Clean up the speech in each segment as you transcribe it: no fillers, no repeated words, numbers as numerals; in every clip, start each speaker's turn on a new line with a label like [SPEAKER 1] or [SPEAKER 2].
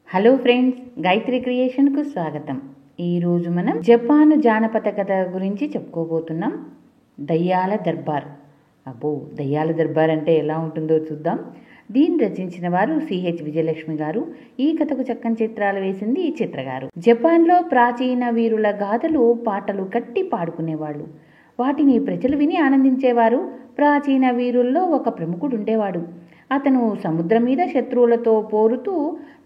[SPEAKER 1] Hello friends, Gayatri క్రియేషన్కు స్వాగతం. ఈరోజు మనం జపాను జానపద కథ గురించి చెప్పుకోబోతున్నాం. దయ్యాల దర్బార్. అబ్బో, దయ్యాల దర్బార్ అంటే ఎలా ఉంటుందో చూద్దాం. దీన్ని రచించిన వారు సిహెచ్ విజయలక్ష్మి గారు. ఈ కథకు చక్కని చిత్రాలు వేసింది ఈ చిత్రగారు. జపాన్లో ప్రాచీన వీరుల గాథలు పాటలు కట్టి పాడుకునేవాళ్ళు. వాటిని ప్రజలు విని ఆనందించేవారు. ప్రాచీన వీరుల్లో ఒక ప్రముఖుడు ఉండేవాడు. అతను సముద్రం మీద శత్రువులతో పోరుతూ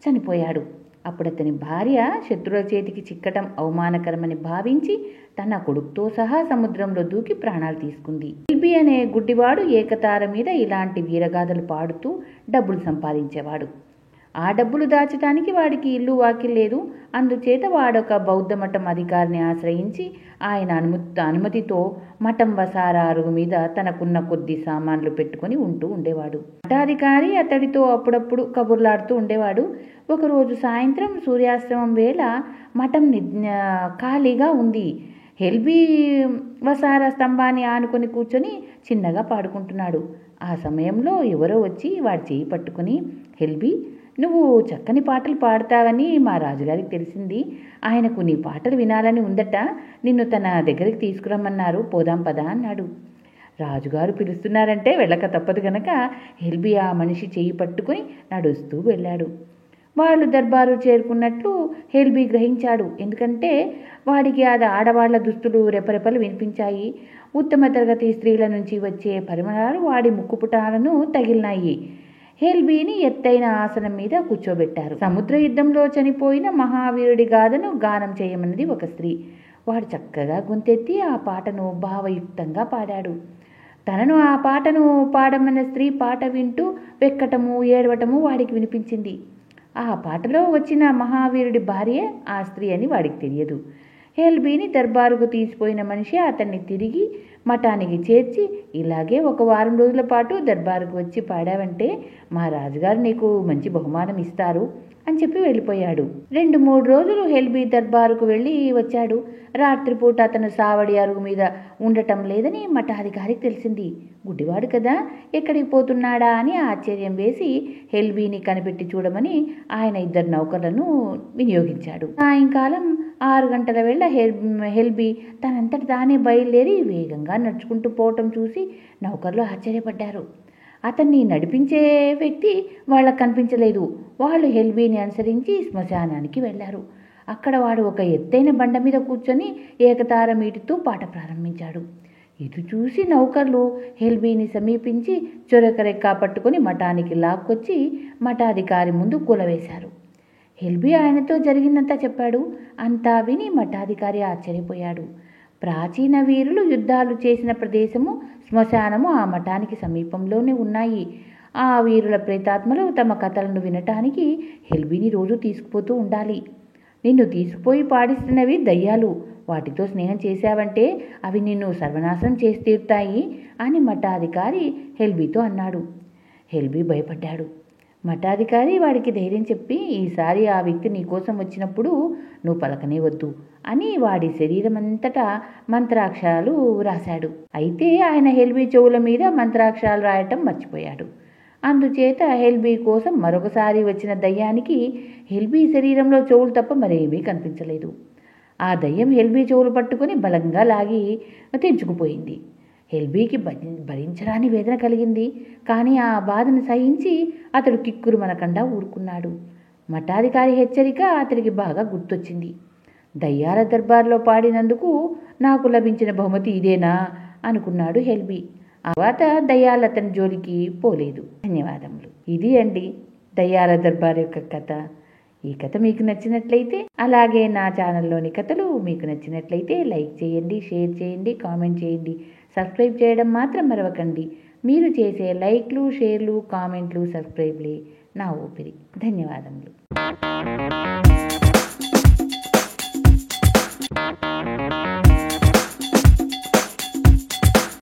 [SPEAKER 1] చనిపోయాడు. అప్పుడు అతని భార్య శత్రువుల చేతికి చిక్కటం అవమానకరమని భావించి తన కొడుకుతో సహా సముద్రంలో దూకి ప్రాణాలు తీసుకుంది. ఎల్బీ అనే గుడ్డివాడు ఏకతార మీద ఇలాంటి వీరగాథలు పాడుతూ డబ్బులు సంపాదించేవాడు. ఆ డబ్బులు దాచడానికి వాడికి ఇల్లు వాకిల్ లేదు. అందుచేత వాడొక బౌద్ధ మఠం అధికారిని ఆశ్రయించి ఆయన అనుమతితో మఠం వసారా అరుగు మీద తనకున్న కొద్ది సామాన్లు పెట్టుకుని ఉంటూ ఉండేవాడు. మఠాధికారి అతడితో అప్పుడప్పుడు కబుర్లాడుతూ ఉండేవాడు. ఒకరోజు సాయంత్రం సూర్యాస్తమం వేళ మఠం ఖాళీగా ఉంది. ఎల్బీ వసారా స్తంభాన్ని ఆనుకొని కూర్చొని చిన్నగా పాడుకుంటున్నాడు. ఆ సమయంలో ఎవరో వచ్చి వాడి చేయి పట్టుకుని, ఎల్బీ, నువ్వు చక్కని పాటలు పాడతావని మా రాజుగారికి తెలిసింది. ఆయనకు నీ పాటలు వినాలని ఉందట. నిన్ను తన దగ్గరికి తీసుకురమ్మన్నారు. పోదాం పదా అన్నాడు. రాజుగారు పిలుస్తున్నారంటే వెళ్ళక తప్పదు గనక ఎల్బీ ఆ మనిషి చేయి పట్టుకుని నడుస్తూ వెళ్ళాడు. వాళ్ళు దర్బారు చేరుకున్నట్లు ఎల్బీ గ్రహించాడు. ఎందుకంటే వాడికి అది ఆడవాళ్ల దుస్తులు రెపరెపలు వినిపించాయి. ఉత్తమ తరగతి స్త్రీల నుంచి వచ్చే పరిమళాలు వాడి ముక్కుపుటాలను తగిలినాయి. ఎల్బీని ఎత్తైన ఆసనం మీద కూర్చోబెట్టారు. సముద్ర యుద్ధంలో చనిపోయిన మహావీరుడి గాథను గానం చేయమన్నది ఒక స్త్రీ. వాడు చక్కగా గొంతెత్తి ఆ పాటను భావయుక్తంగా పాడాడు. తనను ఆ పాటను పాడమన్న స్త్రీ పాట వింటూ వెక్కటము ఏడవటము వాడికి వినిపించింది. ఆ పాటలో వచ్చిన మహావీరుడి భార్య ఆ స్త్రీ అని వాడికి తెలియదు. ఎల్బీని దర్బారుకు తీసిపోయిన మనిషి అతన్ని తిరిగి మఠానికి చేర్చి, ఇలాగే ఒక వారం రోజుల పాటు దర్బారుకు వచ్చి పాడావంటే మా రాజుగారు నీకు మంచి బహుమానం ఇస్తారు అని చెప్పి వెళ్ళిపోయాడు. 2-3 రోజులు ఎల్బీ దర్బారుకు వెళ్ళి వచ్చాడు. రాత్రిపూట అతను సావడి అరుగు మీద ఉండటం లేదని మఠాధికారికి తెలిసింది. గుడ్డివాడు కదా, ఎక్కడికి పోతున్నాడా అని ఆశ్చర్యం వేసి ఎల్బీని కనిపెట్టి చూడమని ఆయన 2 నౌకర్లను వినియోగించాడు. సాయంకాలం 6 గంటల వేళ ఎల్బీ తనంతట తానే బయలుదేరి వేగంగా నడుచుకుంటూ పోవటం చూసి నౌకర్లు ఆశ్చర్యపడ్డారు. అతన్ని నడిపించే వ్యక్తి వాళ్ళకు కనిపించలేదు. వాళ్ళు ఎల్బీని అనుసరించి శ్మశానానికి వెళ్ళారు. అక్కడ వాడు ఒక ఎత్తైన బండ మీద కూర్చొని ఏకతార మీటుతూ పాట ప్రారంభించాడు. ఇది చూసి నౌకర్లు ఎల్బీని సమీపించి చొరకరెక్క పట్టుకుని మఠానికి లాక్కొచ్చి మఠాధికారి ముందు కూలవేశారు. ఎల్బీ ఆయనతో జరిగిందంతా చెప్పాడు. అంతా విని మఠాధికారి ఆశ్చర్యపోయాడు. ప్రాచీన వీరులు యుద్ధాలు చేసిన ప్రదేశము, శ్మశానము ఆ మఠానికి సమీపంలోనే ఉన్నాయి. ఆ వీరుల ప్రేతాత్మలు తమ కథలను వినటానికి ఎల్బీని రోజు తీసుకుపోతూ ఉండాలి. నిన్ను తీసుకుపోయి పాడిస్తున్నవి దయ్యాలు. వాటితో స్నేహం చేశావంటే అవి నిన్ను సర్వనాశనం చేసి తీరుతాయి అని మఠాధికారి ఎల్బీతో అన్నాడు. ఎల్బీ భయపడ్డాడు. మఠాధికారి వాడికి ధైర్యం చెప్పి, ఈసారి ఆ వ్యక్తి నీకోసం వచ్చినప్పుడు నువ్వు పలకనే వద్దు అని వాడి శరీరం అంతటా మంత్రాక్షరాలు రాశాడు. అయితే ఆయన ఎల్బీ చెవుల మీద మంత్రాక్షరాలు రాయటం మర్చిపోయాడు. అందుచేత ఎల్బీ కోసం మరొకసారి వచ్చిన దయ్యానికి ఎల్బీ శరీరంలో చెవులు తప్ప మరేమీ కనిపించలేదు. ఆ దయ్యం ఎల్బీ చెవులు పట్టుకుని బలంగా లాగి తెంచుకుపోయింది. ఎల్బీకి భరించరాని వేదన కలిగింది. కానీ ఆ బాధను సహించి అతడు కిక్కురు మనకుండా ఊరుకున్నాడు. మఠాధికారి హెచ్చరిక అతడికి బాగా గుర్తొచ్చింది. దయ్యాల దర్బార్లో పాడినందుకు నాకు లభించిన బహుమతి ఇదేనా అనుకున్నాడు ఎల్బీ. ఆ తర్వాత దయ్యాలు అతని జోలికి పోలేదు. ధన్యవాదములు. ఇది అండి దయ్యాల దర్బార్ యొక్క కథ. ఈ కథ మీకు నచ్చినట్లయితే, అలాగే నా ఛానల్లోని కథలు మీకు నచ్చినట్లయితే లైక్ చేయండి, షేర్ చేయండి, కామెంట్ చేయండి. సబ్స్క్రైబ్ చేయడం మాత్రం మరవకండి. మీరు చేసే లైక్లు, షేర్లు, కామెంట్లు, సబ్స్క్రైబ్లే నా ఊపిరి. ధన్యవాదములు.